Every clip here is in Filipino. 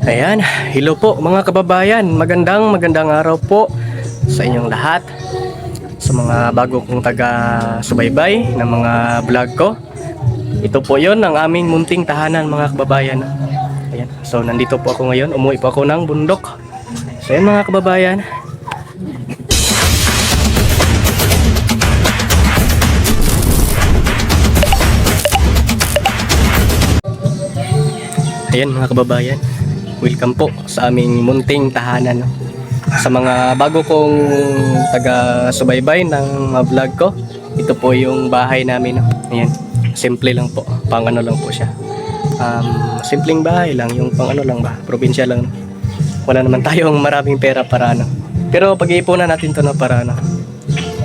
Ayan, hello po mga kababayan. Magandang araw po sa inyong lahat. Sa mga bago kong taga-subaybay ng mga vlog ko. Ito po yon ang aming munting tahanan mga kababayan. Ayan, so nandito po ako ngayon. Umuwi po ako ng bundok. So ayan mga kababayan. Ayan mga kababayan. Welcome po sa aming munting tahanan. Sa mga bago kong taga-subaybay ng mga vlog ko, ito po yung bahay namin. Ayan, simple lang po. Pang ano lang po siya. Simpleng bahay lang, yung pang ano lang ba, probinsya lang. Wala naman tayong maraming pera para ano. Pero pag-iipunan natin to na para ano.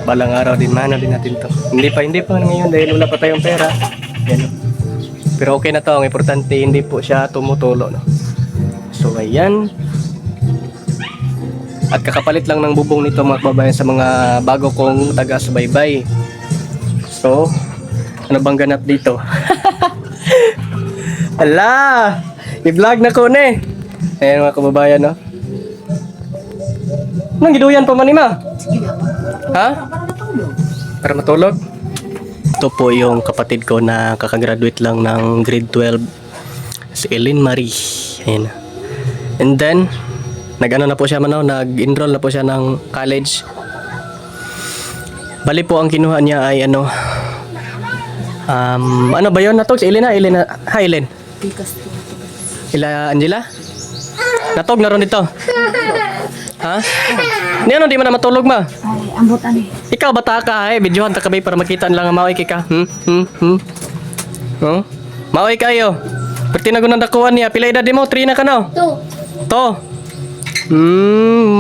Balang araw din, mana din natin to. Hindi pa ngayon dahil wala pa tayong pera. Ayan. Pero okay na to, ang importante hindi po siya tumutulo, no. So ayan. At kakapalit lang ng bubong nito mga kababayan sa mga bago kong taga-subaybay. So, ano bang ganap dito? Hala! I-vlog na ko ne. Ayan mga kababayan, no. Nang giduyan pa man ima? Ha? Para matulog? Ito po yung kapatid ko na kakagraduate lang ng grade 12. Si Ellen Marie. Ayan. And then, nag-ano na po siya nag-enroll na po siya ng college. Bali po ang kinuha niya ay ano ba yun natog? Si Elena? Hi Ellen. Angela? Natog na ron dito. Ha? Ni ano di man na matulog ma? Ay, ambot ani. Ikaw bata ka videohan ta kabay para makita lang ang maoy ka. No? Maoy kayo. Perti na gunang dakuan niya. Pila edad mo? 3 na ka no? 2. To.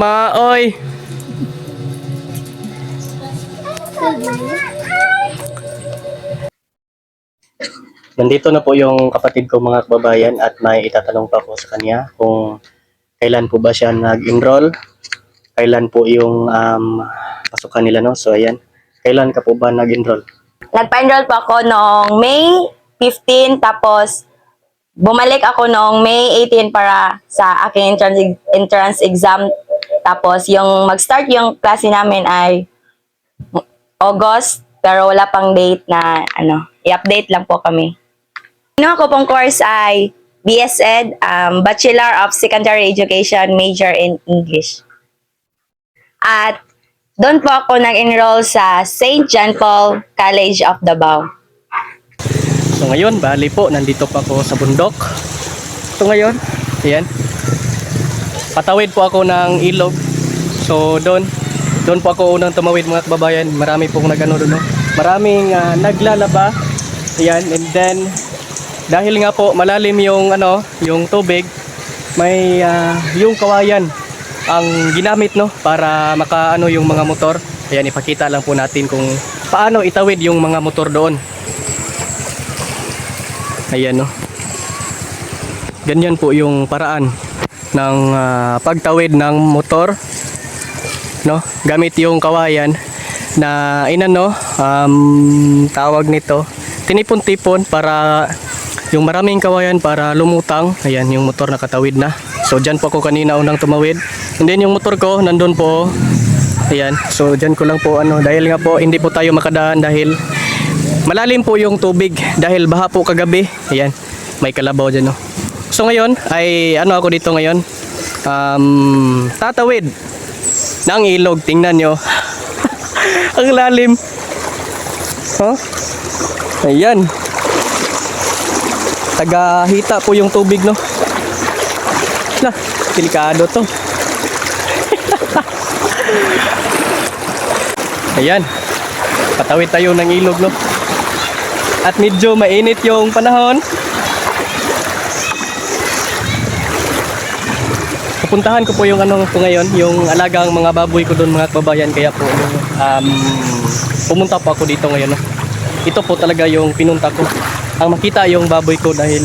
Maoy. Nandito na po yung kapatid ko mga kababayan at may itatanong pa po sa kanya kung kailan po ba siya nag-enroll, kailan po yung pasukan nila, no? So ayan, kailan ka po ba nag-enroll? Nagpa-enroll po ako noong May 15, tapos bumalik ako noong May 18 para sa aking entrance exam. Tapos yung mag-start yung klase namin ay August, pero wala pang date na i-update lang po kami. Ano ako pong course ay BSEd, Bachelor of Secondary Education, major in English. At doon po ako nag-enroll sa St. John Paul College of Davao. So ngayon, bali po, nandito pa ako sa bundok. So ngayon, ayan, patawid po ako ng ilog. So doon po ako unang tumawid mga kababayan. Marami pong nag-ano doon, no? Maraming naglalaba. Ayan, and then dahil nga po malalim yung yung tubig, may yung kawayan ang ginamit, no, para makaano yung mga motor. Ayan, ipakita lang po natin kung paano itawid yung mga motor doon. Ayan, no. Ganyan po yung paraan ng pagtawid ng motor, no, gamit yung kawayan na tawag nito, tinipon-tipon para yung maraming kawayan para lumutang. Ayan, yung motor nakatawid na. So dyan po ako kanina unang tumawid. And then yung motor ko nandun po. Ayan, so dyan ko lang po dahil nga po hindi po tayo makadaan dahil malalim po yung tubig dahil baha po kagabi. Ayan, may kalabaw dyan, no. So ngayon ay ako dito ngayon, tatawid ng ilog. Tingnan nyo. Ang lalim. Ayan, tagahita po yung tubig, no. Na, delikado to. Ayan, patawid tayo ng ilog, no. At medyo mainit yung panahon. Pupuntahan ko po yung po ngayon, yung alagang mga baboy ko doon mga kababayan. Kaya po pumunta po ako dito ngayon, no. Ito po talaga yung pinunta ko. Ang makita yung baboy ko dahil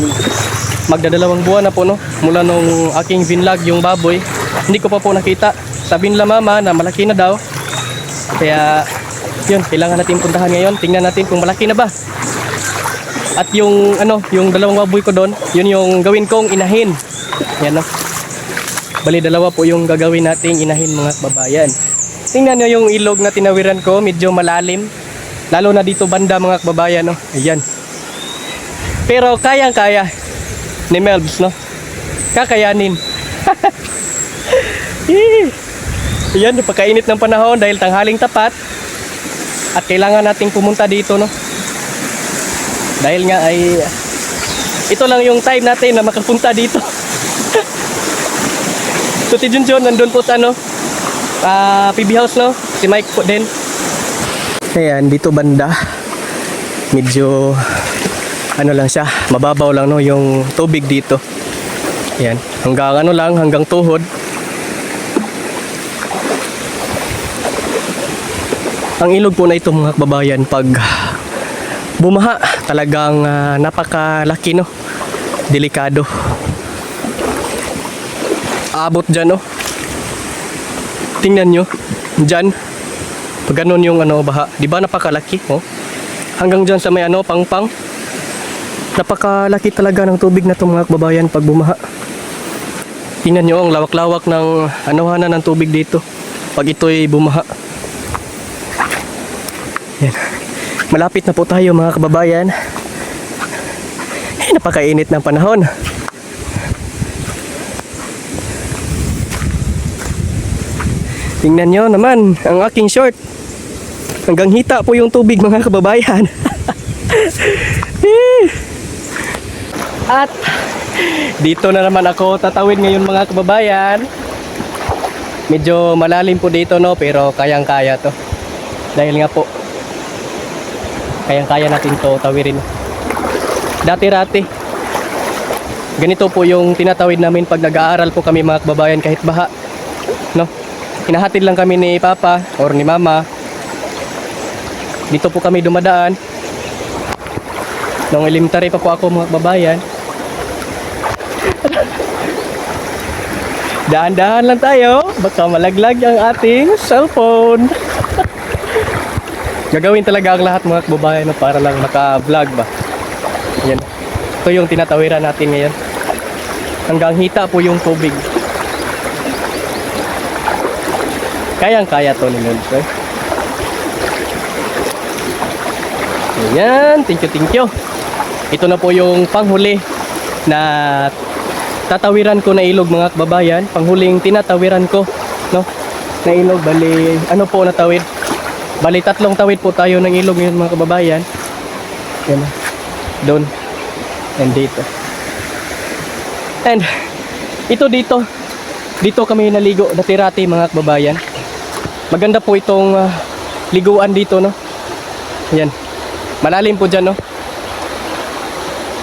magdadalawang buwan na po, no, mula nung aking vinlog yung baboy. Hindi ko pa po nakita. Sabi nila mama na malaki na daw. Kaya yun, kailangan natin puntahan ngayon. Tingnan natin kung malaki na ba. At yung yung dalawang baboy ko doon, yun yung gawin kong inahin. Yan no. Bali dalawa po yung gagawin nating inahin mga kababayan. Tingnan nyo yung ilog na tinawiran ko, medyo malalim. Lalo na dito banda mga kababayan no. Ayan. Pero kayang-kaya ni Melbs no. Kakayanin. Ayan, napakainit ng panahon dahil tanghaling tapat. At kailangan nating pumunta dito no. Dahil nga ay ito lang yung time natin na makapunta dito. So si Junjun nandun po sa ano, PB House no, si Mike po din. Ayan, dito banda. Medyo ano lang siya, mababaw lang no yung tubig dito. Ayan, hanggang ano lang, hanggang tuhod. Ang ilog po na ito mga kababayan, pag bumaha talagang napakalaki no, delikado. Abot dyan no. Tingnan nyo dyan, pag ganun yung ano baha, di ba napakalaki oh? Hanggang dyan sa may ano pangpang, napakalaki talaga ng tubig na ito mga kababayan pag bumaha. Tingnan nyo ang lawak-lawak ng anuhanan ng tubig dito pag ito'y bumaha. Yan. Malapit na po tayo mga kababayan. Napakainit ng panahon. Tingnan nyo naman ang aking short. Hanggang hita po yung tubig mga kababayan. At dito na naman ako tatawid ngayon mga kababayan. Medyo malalim po dito no, pero kayang-kaya to. Dahil nga po kayang-kaya natin to tawirin. Dati-rati ganito po yung tinatawid namin pag nag-aaral po kami mga kababayan, kahit baha no. Hinahatid lang kami ni Papa or ni Mama. Dito po kami dumadaan. Nung elementary pa po ako mga kababayan. Dahan-dahan lang tayo, baka malaglag ang ating cellphone. Gagawin talaga ang lahat mga kababayan no, para lang maka-vlog ba. Yan. Ito yung tinatawiran natin ngayon. Hanggang hita po yung tubig. Kayang-kaya to ni Melbs eh. Ayan, thank you. Ito na po yung panghuli na tatawiran ko na ilog mga kababayan. Panghuling tinatawiran ko no, na ilog. Bali, ano po natawid? Bali, 3 tawid po tayo ng ilog ngayon mga kababayan. Yan. Doon. And dito. And ito dito. Dito kami naligo, dati-rati mga kababayan. Maganda po itong liguan dito no. Yan. Malalim po dyan no.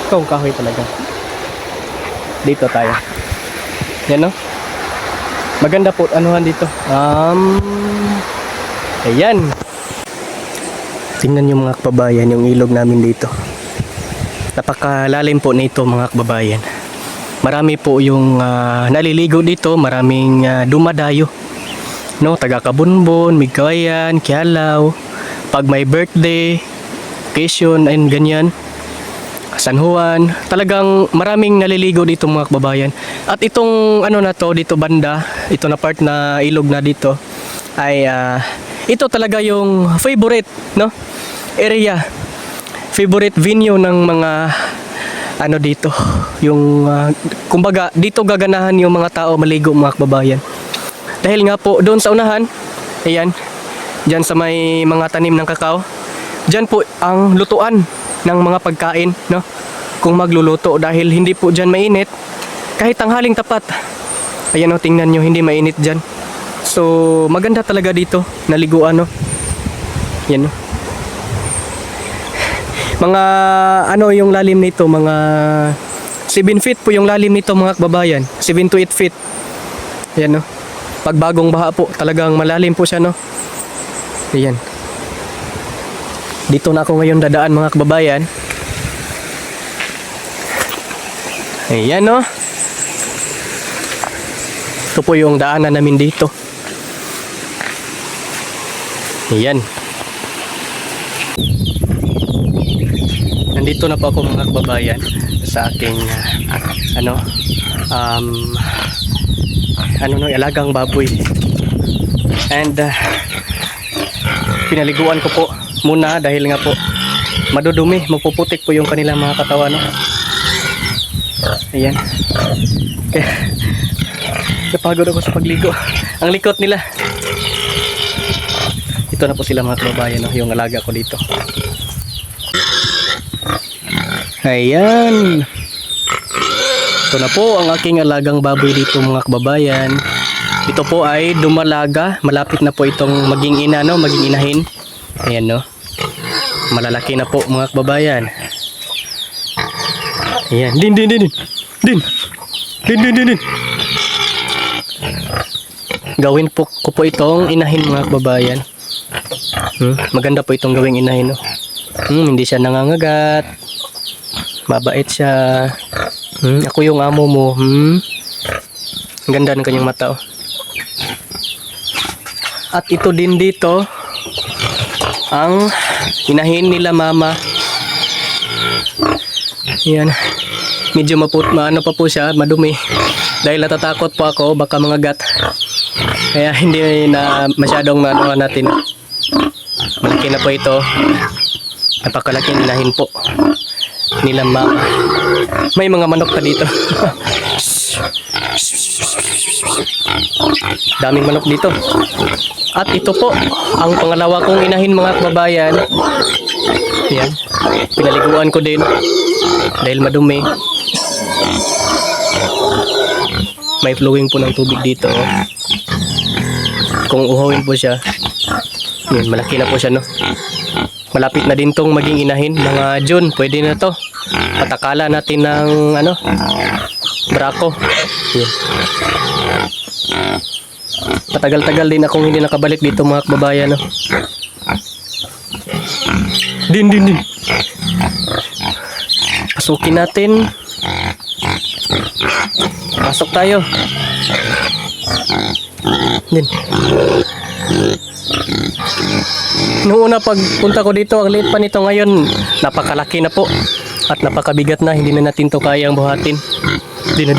Ito ang kahoy talaga. Dito tayo. Yan no. Maganda po anuhan dito. Ayan. Tingnan nyo mga kababayan yung ilog namin dito. Napakalalim po nito mga kababayan. Marami po yung naliligo dito. Maraming dumadayo. No, taga Kabunbon, Migkawayan, Kialaw. Pag may birthday, occasion, and ganyan. San Juan. Talagang maraming naliligo dito mga kababayan. At itong ano na to, dito banda, ito na part na ilog na dito, ay ito talaga yung favorite no area, favorite venue ng mga ano dito, yung kumbaga dito gaganahan yung mga tao maligo mga kababayan. Dahil nga po doon sa unahan, ayan, dyan sa may mga tanim ng kakao, dyan po ang lutuan ng mga pagkain no, kung magluluto, dahil hindi po dyan mainit kahit tanghaling tapat. Ayan o, tingnan nyo, hindi mainit dyan. So maganda talaga dito naliguan no. Yan no. Mga ano yung lalim nito, mga 7 feet po yung lalim nito mga kababayan, 7 to 8 feet. Yan no. Pag bagong baha po talagang malalim po siya no. Ayan. Dito na ako ngayon dadaan mga kababayan. Ayan no. Ito po yung daanan namin dito. Ayan. Nandito na po ako mga kababayan sa aking alagang baboy. And pinaliguan ko po muna dahil nga po madudumi, mapuputik po yung kanilang mga katawan, no? Ayan. Kaya napagod ako sa pagligo. Ang likot nila. Ito na po sila mga kababayan, no? Yung alaga ko dito. Ayan. Ito na po ang aking alagang baboy dito mga kababayan. Ito po ay dumalaga. Malapit na po itong maging ina, no? Maging inahin. Ayan, no? Malalaki na po mga kababayan. Ayan. Din. Gawin po ko po itong inahin mga kababayan. Maganda po itong gawing inahin, no? Hindi siya nangangagat. Mabait siya. Ako yung amo mo. Ang ganda ng kanyang mata, oh. At ito din dito ang inahin nila mama. Yan. Medyo maano pa po siya, madumi. Dahil natatakot po ako, baka mangagat. Kaya hindi na masyadong maano natin. Malaki na po ito. Napakalaking inahin po nila mama. May mga manok pa dito. Daming manok dito. At ito po ang pangalawa kong inahin mga kababayan. Yan. Pinaliguan ko din dahil madumi. May flowing po ng tubig dito, oh. Kung uhawin po siya, yan, malaki na po siya, no? Malapit na din tong maging inahin. Mga June, pwede na to. Patakala natin ng brako. Yan. Patagal-tagal din akong hindi nakabalik dito mga kababayan, no? Din. Pasukin natin. Pasok tayo. Din. Noong una pagpunta ko dito, ang liit pa nito, ngayon napakalaki na po at napakabigat na, hindi na natin to kayang buhatin. Din.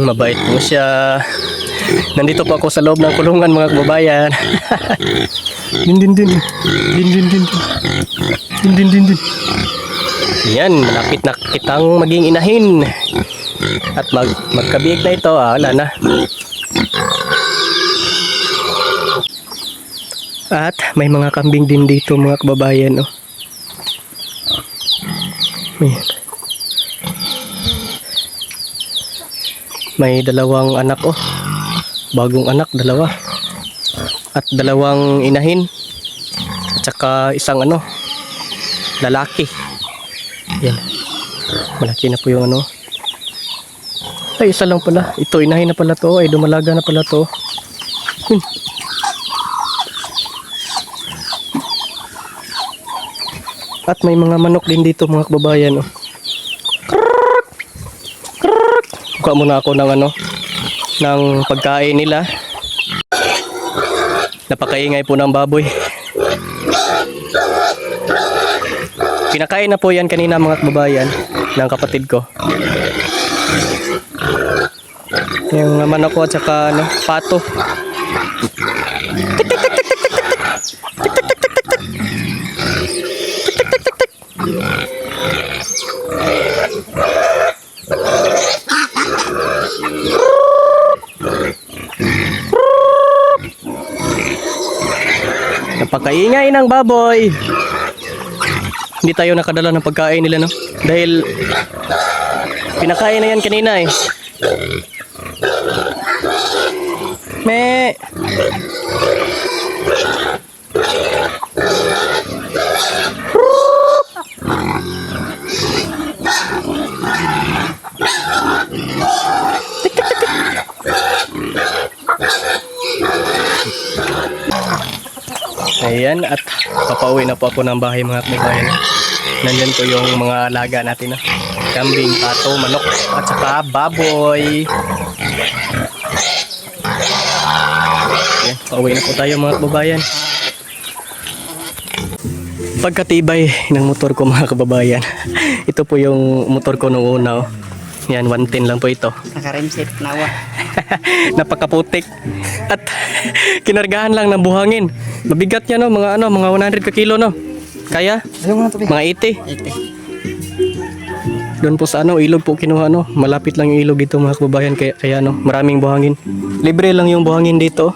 Mabait po siya. Nandito po ako sa loob ng kulungan mga kababayan. Din. Yan, malapit na kitang maging inahin. At magkabiig na ito, wala na. At may mga kambing din dito mga kababayan, oh. Ayan. May dalawang anak, oh. Bagong anak, dalawa. At dalawang inahin. At saka isang lalaki. Yan. Malaki na po yung Ay, isa lang pala. Ito, inahin na pala to. Ay, dumalaga na pala to. At may mga manok din dito mga kababayan, oh. Buka muna ako ng pagkain nila. Napakaingay po ng baboy. Pinakain na po yan kanina mga kababayan ng kapatid ko. Yung manok ko at saka pato. Napakaingay ng baboy. Hindi tayo nakadala ng pagkain nila, no? Dahil pinakain na yan kanina, eh. Me. Ayan, at papauwi na po ako ng bahay mga kababayan. Nandyan po yung mga alaga natin, no? Kambing, pato, manok, at saka baboy. Ayan, pauwi na po tayo mga kababayan. Pagkatibay ng motor ko mga kababayan. Ito po yung motor ko noong una, oh. Yan, 110 lang po ito. Naka-rimset nawa. Napakaputik. At kinargahan lang ng buhangin. Mabigat niya no, mga 100 ka kilo no. Kaya? Mga 80. Ito. Doon po sa ilog po kinuha no. Malapit lang yung ilog dito mga kababayan kaya maraming buhangin. Libre lang yung buhangin dito.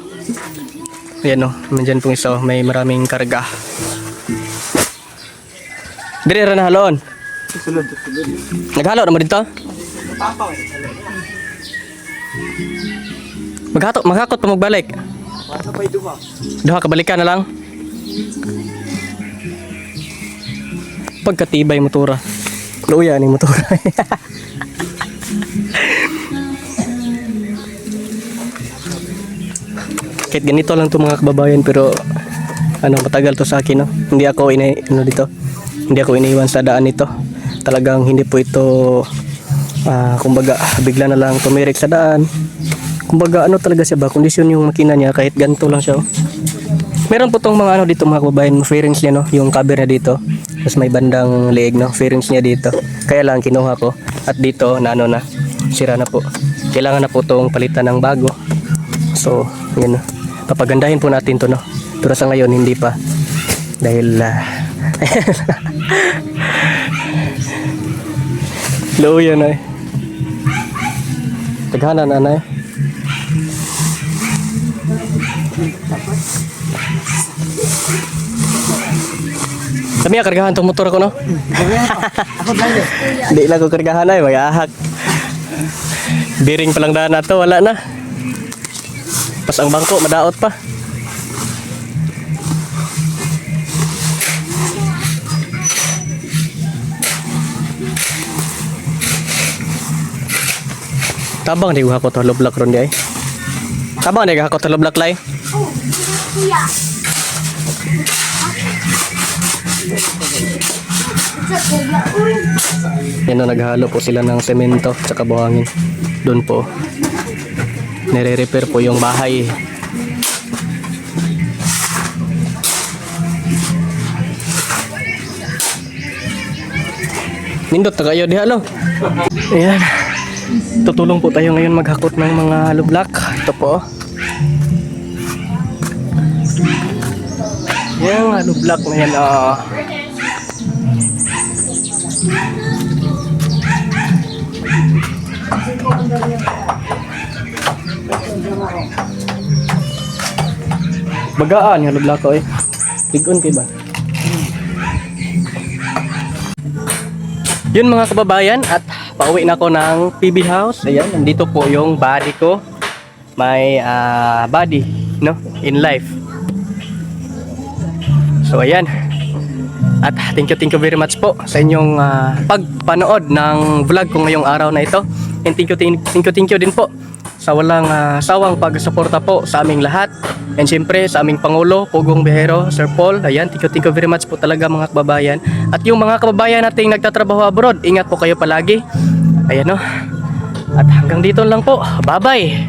Ayan no, nandiyan pong isa may maraming karga. Dire ra na haloon. Sulod. Naghalo naman dito. Maghakot pa magbalik. Duha ka balikan na lang. Pagkatibay motora. Luya ni motora. Kahit ganito lang to mga kababayan pero matagal to sa akin no. Hindi ako Hindi ako iniwan sa daan nito. Talagang hindi po ito kumbaga bigla na lang tumirik sa daan. Kumbaga talaga siya ba kondisyon yung makina niya kahit ganito lang siya. Meron po tong mga dito mga kababayan, fairings niya no, yung cover niya dito. Tapos may bandang leeg no, fairings niya dito. Kaya lang kinuha ko at dito na sira na po. Kailangan na po tong palitan ng bago. So, yun no. Papagandahin po natin to no. Pero sa ngayon hindi pa. Dahil low yan ay. Taghanan na eh. Kami kargahan tong motor ko no. Ako driver. Hindi lang ko kargahan ay mag-ahak. Bearing pa lang daan na to, wala na. Pas ang bangko madaot pa. Tabang di ko to loblak ron di ay. Tabang di ko to loblak lay. Yan o, naghalo po sila ng semento at buhangin. Doon po nire-repair po yung bahay. Nindot na kayo diha lo. Ayan, tutulong po tayo ngayon maghakot ng mga lublak. Ito po yung lublak na yan. Bagaan yung lublak ko eh. Tigon kayo ba? Yun mga kababayan, at pauwi na ako ng PB house. Ayan, nandito po yung body ko. May body, no? In life. So ayan. At thank you very much po sa inyong pagpanood ng vlog ko ngayong araw na ito. And thank you din po sa walang sawang pagsuporta po sa aming lahat. And syempre sa aming Pangulo, Pugong Bihero, Sir Paul. Ayan, thank you very much po talaga mga kababayan. At yung mga kababayan nating nagtatrabaho abroad, ingat po kayo palagi. Ayan no. At hanggang dito lang po. Bye-bye.